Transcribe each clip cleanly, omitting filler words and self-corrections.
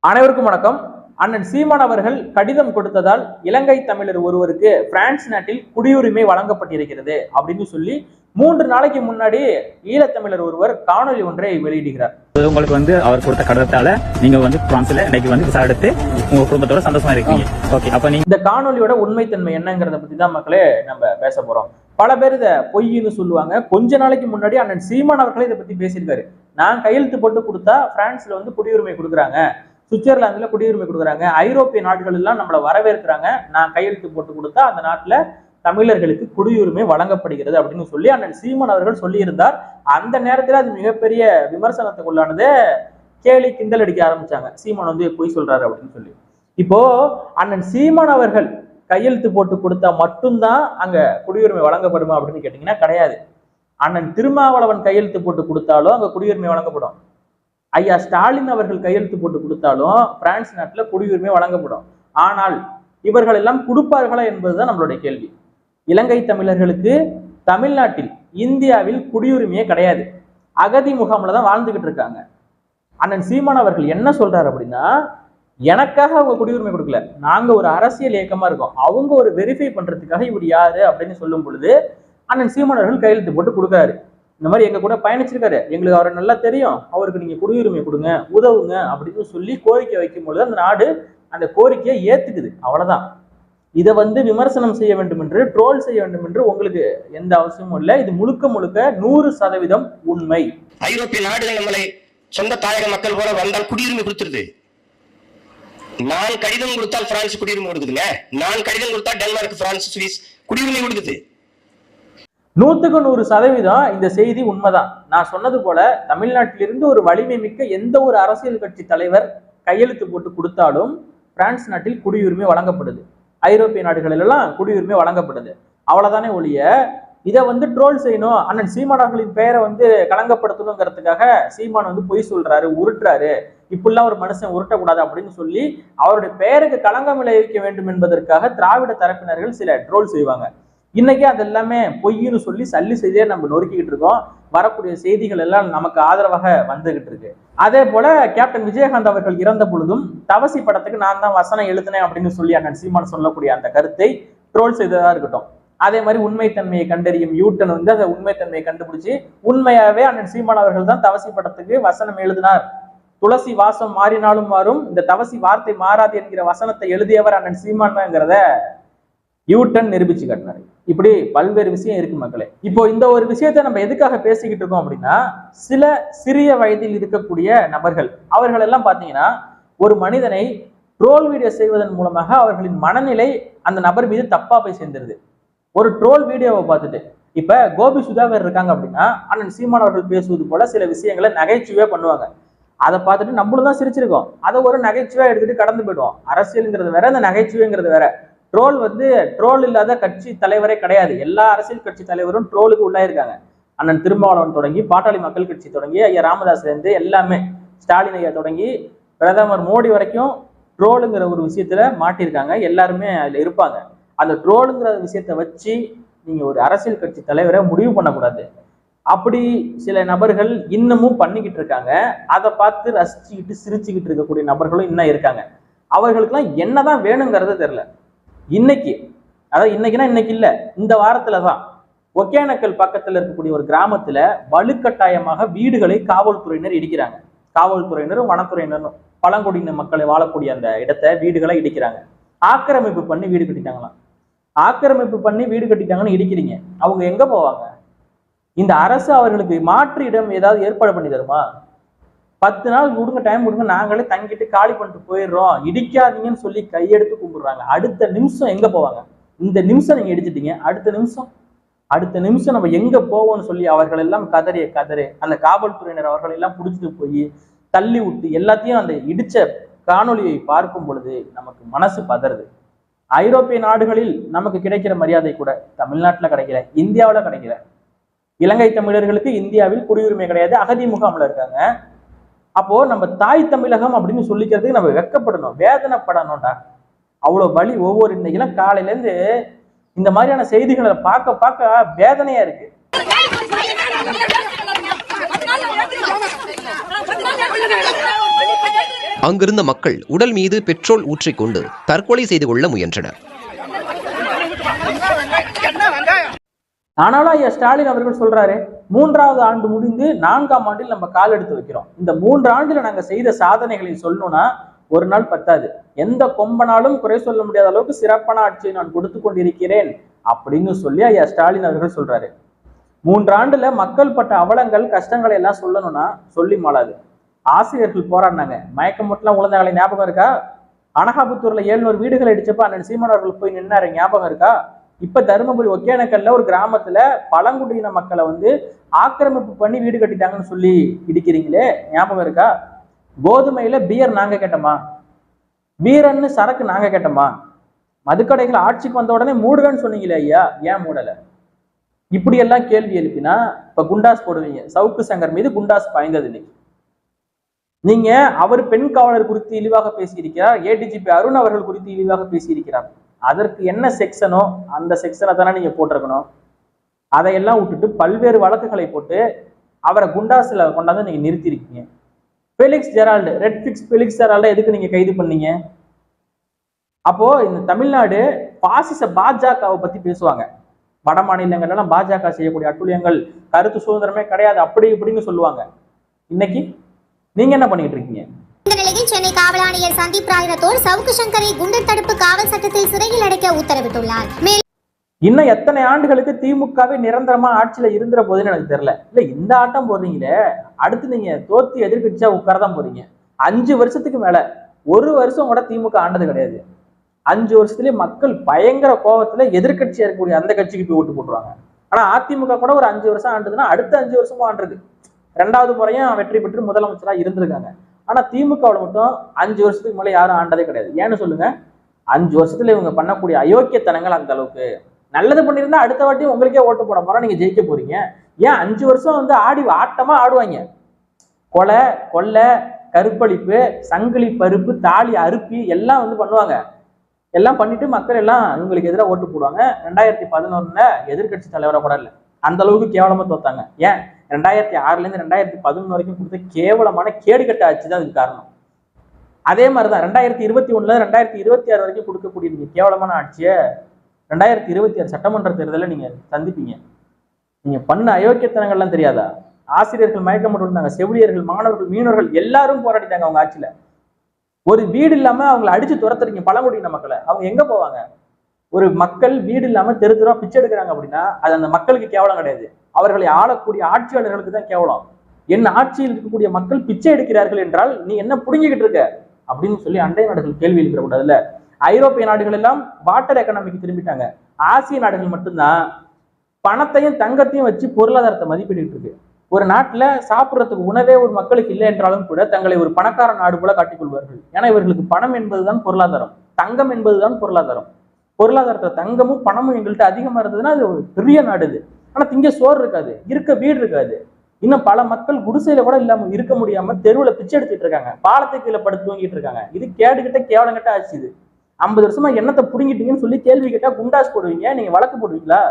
அனைவருக்கும் வணக்கம். அண்ணன் சீமான் அவர்கள் கடிதம் கொடுத்ததால் இலங்கை தமிழர் ஒருவருக்கு பிரான்ஸ் நாட்டில் குடியுரிமை வழங்கப்பட்டிருக்கிறது அப்படின்னு சொல்லி 3 நாளைக்கு முன்னாடி ஈழத்தமிழர் ஒருவர் காணொலி ஒன்றை வெளியிடுகிறார். உங்களுக்கு அவர் கொடுத்த கடிதத்தால நீங்க பிரான்ஸ்ல இன்னைக்கு விசா எடுத்து உங்க குடும்பத்தோட சந்தோஷமா இருக்கீங்க. ஓகே, அப்ப நீங்க இந்த காணொலியோட உண்மைத்தன்மை என்னங்கிறத பத்தி தான் மக்களே நம்ம பேச போறோம். பல பேர் இதை பொய்ன்னு சொல்லுவாங்க. கொஞ்ச நாளைக்கு முன்னாடி அண்ணன் சீமான் அவர்களே இதை பத்தி பேசியிருக்காரு. நான் கையெழுத்து போட்டு கொடுத்தா பிரான்ஸ்ல குடியுரிமை கொடுக்குறாங்க, சுவிட்சர்லாந்துல குடியுரிமை கொடுக்குறாங்க, ஐரோப்பிய நாடுகள் எல்லாம் நம்மளை வரவேற்கிறாங்க, நான் கையெழுத்து போட்டு கொடுத்தா அந்த நாட்டுல தமிழர்களுக்கு குடியுரிமை வழங்கப்படுகிறது அப்படின்னு சொல்லி அண்ணன் சீமான் அவர்கள் சொல்லியிருந்தார். அந்த நேரத்துல அது மிகப்பெரிய விமர்சனத்துக்குள்ளானது. கேலி கிண்டல் அடிக்க ஆரம்பிச்சாங்க, சீமான் பொய் சொல்றாரு அப்படின்னு சொல்லி. இப்போ அண்ணன் சீமான் அவர்கள் கையெழுத்து போட்டு கொடுத்தா மட்டும்தான் அங்க குடியுரிமை வழங்கப்படுமா அப்படின்னு கேட்டீங்கன்னா கிடையாது. அண்ணன் திருமாவளவன் கையெழுத்து போட்டு கொடுத்தாலும் அங்க குடியுரிமை வழங்கப்படும். ஐயா ஸ்டாலின் அவர்கள் கையெழுத்து போட்டு கொடுத்தாலும் பிரான்ஸ் நாட்டுல குடியுரிமை வழங்கப்படும். ஆனால் இவர்கள் எல்லாம் கொடுப்பார்களா என்பதுதான் நம்மளுடைய கேள்வி. இலங்கை தமிழர்களுக்கு தமிழ்நாட்டில் இந்தியாவில் குடியுரிமையே கிடையாது. அகதி முகாம்ல தான் வாழ்ந்துகிட்டு இருக்காங்க. அண்ணன் சீமான் அவர்கள் என்ன சொல்றாரு அப்படின்னா, எனக்காக அவங்க குடியுரிமை கொடுக்கல, நாங்க ஒரு அரசியல் இயக்கமா இருக்கோம், அவங்க ஒரு வெரிஃபை பண்றதுக்காக இவர் யாரு அப்படின்னு சொல்லும் பொழுது அண்ணன் சீமான் அவர்கள் கையெழுத்து போட்டு கொடுக்குறாரு. இந்த மாதிரி எங்க கூட பயணிச்சிருக்காரு, எங்களுக்கு அவரை நல்லா தெரியும், அவருக்கு நீங்க குடியுரிமை கொடுங்க, உதவுங்க அப்படின்னு சொல்லி கோரிக்கை வைக்கும் பொழுது அந்த நாடு அந்த கோரிக்கையை ஏத்துக்குது. அவ்வளவுதான். இதை விமர்சனம் செய்ய வேண்டும் என்று, ட்ரோல் செய்ய வேண்டும் என்று உங்களுக்கு எந்த அவசியமும் இல்லை. இது முழுக்க 100% உண்மை. ஐரோப்பிய நாடுகள் நம்மளை சொந்த தாயக மக்கள் போல வந்தால் குடியுரிமை கொடுத்துருது. நான் கடிதம் கொடுத்தால் பிரான்ஸ் குடியுரிமை கொடுக்குதுங்க. நான் கடிதம் கொடுத்தா டென்மார்க், பிரான்ஸ், சுவிஸ் குடியுரிமை கொடுக்குது. 100% இந்த செய்தி உண்மைதான். நான் சொன்னது போல தமிழ்நாட்டிலிருந்து ஒரு வலிமை மிக்க எந்த ஒரு அரசியல் கட்சி தலைவர் கையெழுத்து போட்டு கொடுத்தாலும் பிரான்ஸ் நாட்டில் குடியுரிமை வழங்கப்படுது. ஐரோப்பிய நாடுகளில் எல்லாம் குடியுரிமை வழங்கப்படுது. அவ்வளவுதானே ஒழிய இதை ட்ரோல் செய்யணும், அண்ணன் சீமான் அவர்களின் பெயரை களங்கப்படுத்தணுங்கிறதுக்காக சீமான் பொய் சொல்றாரு, உருட்டுறாரு, இப்படிலாம் ஒரு மனுஷன் உருட்டக்கூடாது அப்படின்னு சொல்லி அவருடைய பெயருக்கு களங்கம் விளைவிக்க வேண்டும் என்பதற்காக திராவிட தரப்பினர்கள் சில ட்ரோல் செய்வாங்க. இன்னைக்கு அது எல்லாமே பொய்ன்னு சொல்லி சல்லி செய்தியை நம்ம நொறுக்கிக்கிட்டு இருக்கோம். வரக்கூடிய செய்திகள் எல்லாம் நமக்கு ஆதரவாக வந்துகிட்டு இருக்கு. அதே போல கேப்டன் விஜயகாந்த் அவர்கள் இறந்த பொழுதும் தவசி படத்துக்கு நான் தான் வசனம் எழுதினேன் அப்படின்னு சொல்லி அண்ணன் சீமான் சொல்லக்கூடிய அந்த கருத்தை ட்ரோல் செய்ததா இருக்கட்டும். அதே மாதிரி உண்மைத்தன்மையை கண்டறியும் யூட்டன் அந்த உண்மைத்தன்மையை கண்டுபிடிச்சு உண்மையாவே அண்ணன் சீமான் அவர்கள் தான் தவசி படத்துக்கு வசனம் எழுதினார். துளசி வாசம் மாறினாலும் மாறும், இந்த தவசி வார்த்தை மாறாது என்கிற வசனத்தை எழுதியவர் அண்ணன் சீமான் தான்ங்கிறத யூட்டன் நிரூபிச்சு காட்டினாரு. இப்படி பல்வேறு விஷயம் இருக்கு மக்களே. இப்போ இந்த ஒரு விஷயத்தை நம்ம எதுக்காக பேசிக்கிட்டு இருக்கோம் அப்படின்னா, சில சிறிய வயதில் இருக்கக்கூடிய நபர்கள் அவர்கள் எல்லாம் பாத்தீங்கன்னா ஒரு மனிதனை ட்ரோல் வீடியோ செய்வதன் மூலமாக அவர்களின் மனநிலை அந்த நபர் மீது தப்பா போய் சேர்ந்துருது. ஒரு ட்ரோல் வீடியோவை பார்த்துட்டு இப்ப கோபி சுதாகர் இருக்காங்க அப்படின்னா அண்ணன் சீமான் அவர்கள் பேசுவது போல சில விஷயங்களை நகைச்சுவையா பண்ணுவாங்க. அதை பார்த்துட்டு நம்மளும் தான் சிரிச்சிருக்கோம், அதை ஒரு நகைச்சுவையா எடுத்துட்டு கடந்து போயிடுவோம். அரசியல்ங்கிறது வேற, அந்த நகைச்சுவைங்கிறது வேற. ட்ரோல் ட்ரோல் இல்லாத கட்சி தலைவரே கிடையாது. எல்லா அரசியல் கட்சி தலைவரும் ட்ரோலுக்கு உள்ளாயிருக்காங்க. அண்ணன் திருமாவளவன் தொடங்கி, பாட்டாளி மக்கள் கட்சி தொடங்கி, ஐயா ராமதாஸ்ல இருந்து எல்லாமே, ஸ்டாலின் ஐயா தொடங்கி பிரதமர் மோடி வரைக்கும் ட்ரோலுங்கிற ஒரு விஷயத்துல மாட்டியிருக்காங்க. எல்லாருமே அதுல இருப்பாங்க. அந்த ட்ரோலுங்கிற விஷயத்த வச்சு நீங்க ஒரு அரசியல் கட்சி தலைவரை முடிவு பண்ணக்கூடாது. அப்படி சில நபர்கள் இன்னமும் பண்ணிக்கிட்டு இருக்காங்க. அதை பார்த்து ரசிச்சுக்கிட்டு சிரிச்சுக்கிட்டு இருக்கக்கூடிய நபர்களும் இன்னும் இருக்காங்க. அவர்களுக்கெல்லாம் என்னதான் வேணுங்கிறது தெரியல. இன்னைக்கு, அதாவது இன்னைக்குன்னா இன்னைக்கு இல்ல, இந்த வாரத்துலதான் ஒகேனக்கல் பக்கத்துல இருக்கக்கூடிய ஒரு கிராமத்துல வலுக்கட்டாயமாக வீடுகளை காவல்துறையினர் இடிக்கிறாங்க. காவல்துறையினரும் வனத்துறையினரும் பழங்குடியின மக்களை வாழக்கூடிய அந்த இடத்தை வீடுகளை இடிக்கிறாங்க. ஆக்கிரமிப்பு பண்ணி வீடு கட்டிட்டாங்களாம். ஆக்கிரமிப்பு பண்ணி வீடு கட்டிட்டாங்கன்னு இடிக்கிறீங்க, அவங்க எங்க போவாங்க? இந்த அரசு அவர்களுக்கு மாற்று இடம் ஏதாவது ஏற்பாடு பண்ணி தருமா? 10 நாள் கொடுங்க, டைம் கொடுங்க, நாங்களே தங்கிட்டு காலி பண்ணிட்டு போயிடுறோம், இடிக்காதீங்கன்னு சொல்லி கையெடுத்து கும்பிடுறாங்க. அடுத்த நிமிஷம் எங்க போவாங்க? இந்த நிமிஷம் நீங்க இடிச்சிட்டீங்க, அடுத்த நிமிஷம் நம்ம எங்க போவோம்னு சொல்லி அவர்கள் எல்லாம் கதறு அந்த காவல்துறையினர் அவர்கள் எல்லாம் பிடிச்சிட்டு போய் தள்ளி விட்டு எல்லாத்தையும் அந்த இடிச்ச காணொலியை பார்க்கும் பொழுது நமக்கு மனசு பதறுது. ஐரோப்பிய நாடுகளில் நமக்கு கிடைக்கிற மரியாதை கூட தமிழ்நாட்டுல கிடைக்கல, இந்தியாவில கிடைக்கல. இலங்கை தமிழர்களுக்கு இந்தியாவில் குடியுரிமை கிடையாது, அகதி முகாம்ல இருக்காங்க. அப்போ நம்ம தாய் தமிழகம் அப்படின்னு சொல்லிக்கிறதுக்கு நம்ம வெக்கப்படணும், வேதனைப்படணும்டா. அவ்வளவு வலி. ஒவ்வொரு இன்னைக்கெல்லாம் காலையில இருந்து இந்த மாதிரியான செய்திகளை பார்க்க வேதனையா இருக்கு. அங்கிருந்த மக்கள் உடல் மீது பெட்ரோல் ஊற்றிக்கொண்டு தற்கொலை செய்து கொள்ள முயன்றனர். ஆனாலும் ஐயா ஸ்டாலின் அவர்கள் சொல்றாரு, 3வது ஆண்டு முடிந்து 4ஆம் ஆண்டில் நம்ம கால் எடுத்து வைக்கிறோம். இந்த 3 ஆண்டுல நாங்க செய்த சாதனைகளை சொல்லணும்னா ஒரு நாள் பத்தாது. எந்த கொம்பனாலும் குறை சொல்ல முடியாத அளவுக்கு சிறப்பான ஆட்சியை நான் கொடுத்து கொண்டிருக்கிறேன் அப்படின்னு சொல்லி ஐயா ஸ்டாலின் அவர்கள் சொல்றாரு. 3 ஆண்டுல மக்கள் பட்ட அவலங்கள் கஷ்டங்களை எல்லாம் சொல்லணும்னா சொல்லி மாளாது. ஆசிரியர்கள் போராடினாங்க, மயக்கம் மட்டும் உழந்தாங்களே ஞாபகம் இருக்கா? அனகாபுத்தூர்ல 700 வீடுகள் அடிச்சப்ப அண்ணன் சீமான் அவர்கள் போய் நின்னாரு, ஞாபகம் இருக்கா? இப்ப தருமபுரி ஒகேனக்கல்ல ஒரு கிராமத்துல பழங்குடியின மக்களை ஆக்கிரமிப்பு பண்ணி வீடு கட்டிட்டாங்கன்னு சொல்லி இடிக்கிறீங்களே, ஞாபகம் இருக்கா? கோதுமையில பியர் நாங்க கேட்டோமா? பீரன்னு சரக்கு நாங்க கேட்டோமா? மதுக்கடைகள் ஆட்சிக்கு வந்த உடனே மூடுகன்னு சொன்னீங்களே ஐயா, ஏன் மூடல? இப்படி எல்லாம் கேள்வி எழுப்பினா இப்ப குண்டாஸ் போடுவீங்க. சவுக்கு சங்கர் மீது குண்டாஸ் பாய்ந்தது இன்னைக்கு. நீங்க அவர் பெண் காவலர் குறித்து இழிவாக பேசியிருக்கிறார், ஏடிஜிபி அருண் அவர்கள் குறித்து இழிவாக பேசியிருக்கிறார். அதற்கு என்ன செக்ஷனோ அந்த செக்ஷனை தானே நீங்க போட்டிருக்கணும். அதையெல்லாம் விட்டுட்டு பல்வேறு வழக்குகளை போட்டு அவரை குண்டாஸ்ல கொண்டாந்து நீங்க நிறுத்திருக்கீங்க. Felix Gerald, Red Pix Felix ஜெரால்டை எதுக்கு நீங்க கைது பண்ணீங்க? அப்போ இந்த தமிழ்நாடு பாசிச பாஜகவை பத்தி பேசுவாங்க. வட மாநிலங்கள்லாம் பாஜக செய்யக்கூடிய அட்டுழியங்கள், கருத்து சுதந்திரமே கிடையாது அப்படி இப்படின்னு சொல்லுவாங்க. இன்னைக்கு நீங்க என்ன பண்ணிட்டு இருக்கீங்க? இந்த நிலையில் சென்னை காவல் ஆணையர் சந்தீப் ராய் ரத்தோர் சவுக்கு சங்கரை குண்டர் தடுப்பு காவல் சட்டத்தில் சிறையில் அடைக்க உத்தரவிட்டுள்ளார். இன்னும் எத்தனை ஆண்டுகளுக்கு திமுகவே நிரந்தரமா ஆட்சியில இருந்துற போதுன்னு எனக்கு தெரியல. இல்ல இந்த ஆட்டம் போடுறீங்களே, அடுத்து நீங்க தோத்து எதிர்கட்சியா உட்காரதான் போறீங்க. 5 வருஷத்துக்கு மேல 1 வருஷம் கூட திமுக ஆண்டது கிடையாது. 5 வருஷத்துலயே மக்கள் பயங்கர கோபத்துல எதிர்கட்சியா இருக்கக்கூடிய அந்த கட்சிக்கு போய் ஓட்டு போட்டுருவாங்க. ஆனா அதிமுக கூட ஒரு 5 வருஷம் ஆண்டுதுன்னா அடுத்த 5 வருஷமும் ஆண்டுருக்கு. 2வது முறையும் வெற்றி பெற்று முதலமைச்சரா இருந்திருக்காங்க. ஆனா திமுகவில் மட்டும் 5 வருஷத்துக்கு மேல யாரும் ஆண்டதே கிடையாது. ஏன்னு சொல்லுங்க? 5 வருஷத்துல இவங்க பண்ணக்கூடிய அயோக்கியத்தனங்கள் அந்த அளவுக்கு. நல்லது பண்ணியிருந்தா அடுத்த வாட்டி உங்களுக்கே ஓட்டு போட போறோம், நீங்க ஜெயிக்க போறீங்க. ஏன் 5 வருஷம் ஆட்டமா ஆடுவாங்க. கொலை, கொள்ளை, கருப்பளிப்பு, சங்கிலி பருப்பு, தாலி அறுப்பி எல்லாம் பண்ணுவாங்க. எல்லாம் பண்ணிட்டு மக்கள் எல்லாம் இவங்களுக்கு எதிராக ஓட்டு போடுவாங்க. 2011 எதிர்கட்சி தலைவரை கூட இல்லை, அந்த அளவுக்கு கேவலமா தோத்தாங்க. ஏன் 2006ல இருந்து 2011 வரைக்கும் கொடுத்த கேவலமான கேடுகட்ட ஆட்சி தான் அதுக்கு காரணம். அதே மாதிரிதான் 2021 2026 வரைக்கும் கொடுக்கக்கூடிய நீங்க கேவலமான ஆட்சியை 2026 சட்டமன்ற தேர்தலில் நீங்க சந்திப்பீங்க. நீங்க பண்ண அயோக்கியத்தனங்கள்லாம் தெரியாதா? ஆசிரியர்கள் மயக்கம் இருந்தாங்க, செவிலியர்கள், மாணவர்கள், மீனவர்கள் எல்லாரும் போராடிட்டாங்க அவங்க ஆட்சியில. ஒரு வீடு இல்லாம அவங்களை அடிச்சு துரத்துறீங்க பழங்குடியின மக்களை. அவங்க எங்க போவாங்க? ஒரு மக்கள் வீடு இல்லாம தெரு தெருவா பிச்சை எடுக்கிறாங்க அப்படின்னா அது அந்த மக்களுக்கு கேவலம் கிடையாது, அவர்களை ஆளக்கூடிய ஆட்சியாளர்களுக்கு தான் கேவலம். என் ஆட்சியில் இருக்கக்கூடிய மக்கள் பிச்சை எடுக்கிறார்கள் என்றால் நீ என்ன புடுங்கிக்கிட்டு இருக்க அப்படின்னு சொல்லி அண்டை நாடுகள் கேள்வி எழுப்பிட கூடாதுல்ல. ஐரோப்பிய நாடுகள் எல்லாம் வாட்டர் எக்கனாமிக்கு திரும்பிட்டாங்க. ஆசிய நாடுகள் மட்டும்தான் பணத்தையும் தங்கத்தையும் வச்சு பொருளாதாரத்தை மதிப்பிட்டு இருக்கு. ஒரு நாட்டுல சாப்பிட்றதுக்கு உணவே ஒரு மக்களுக்கு இல்லை என்றாலும் கூட தங்களை ஒரு பணக்கார நாடு போல காட்டிக்கொள்வார்கள். ஏன்னா இவர்களுக்கு பணம் என்பதுதான் பொருளாதாரம், தங்கம் என்பதுதான் பொருளாதாரம். பொருளாதாரத்துல தங்கமும் பணமும் எங்கள்கிட்ட அதிகமா இருந்ததுன்னா அது ஒரு பெரிய நாடு இது. ஆனா திங்க சோறு இருக்காது, இருக்க வீடு இருக்காது. இன்னும் பல மக்கள் குடிசையில கூட இல்லாம இருக்க முடியாம தெருவுல பிச்சை எடுத்துட்டு இருக்காங்க, பாலத்தை கீழே படுத்து தூங்கிட்டு இருக்காங்க. இது கேடுகிட்ட கேவலங்கிட்ட ஆச்சு. இது 50 வருஷமா எண்ணத்தை புடுங்கிட்டீங்கன்னு சொல்லி கேள்வி கேட்டா குண்டாஸ் போடுவீங்க, நீங்க வழக்கு போடுவீங்களா?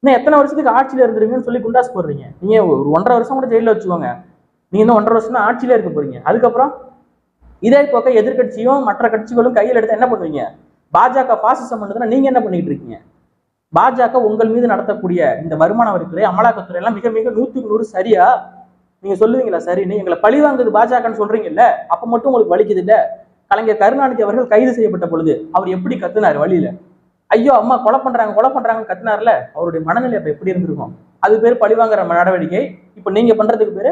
இன்னும் எத்தனை வருஷத்துக்கு ஆட்சியில இருந்துருவீங்கன்னு சொல்லி குண்டாஸ் போடுறீங்க. நீங்க ஒரு 1.5 வருஷம் கூட ஜெயில வச்சுக்கோங்க, நீங்க இன்னும் 1.5 வருஷம் தான் ஆட்சியில இருக்க போறீங்க. அதுக்கப்புறம் இதே போக்க எதிர்கட்சியும் மற்ற கட்சிகளும் கையில் எடுத்து என்ன பண்ணுவீங்க? பாஜக பாசிசம் பண்ணுதுன்னா நீங்க என்ன பண்ணிட்டு இருக்கீங்க? பாஜக உங்கள் மீது நடத்தக்கூடிய இந்த வருமான வரித்துறை, அமலாக்கத்துறை எல்லாம் மிக மிக 100க்கு 100 சரியா? நீங்க சொல்லுவீங்களா சரின்னு? எங்களை பழி வாங்குது பாஜகன்னு சொல்றீங்கல்ல, அப்ப மட்டும் உங்களுக்கு வலிக்குது இல்ல? கலைஞர் கருணாநிதி அவர்கள் கைது செய்யப்பட்ட பொழுது அவர் எப்படி கத்துனாரு வழியில? ஐயோ அம்மா கொலை பண்றாங்கன்னு கத்துனார்ல, அவருடைய மனநிலை அப்ப எப்படி இருந்திருக்கும்? அது பேர் பழிவாங்குற நடவடிக்கை. இப்ப நீங்க பண்றதுக்கு பேரு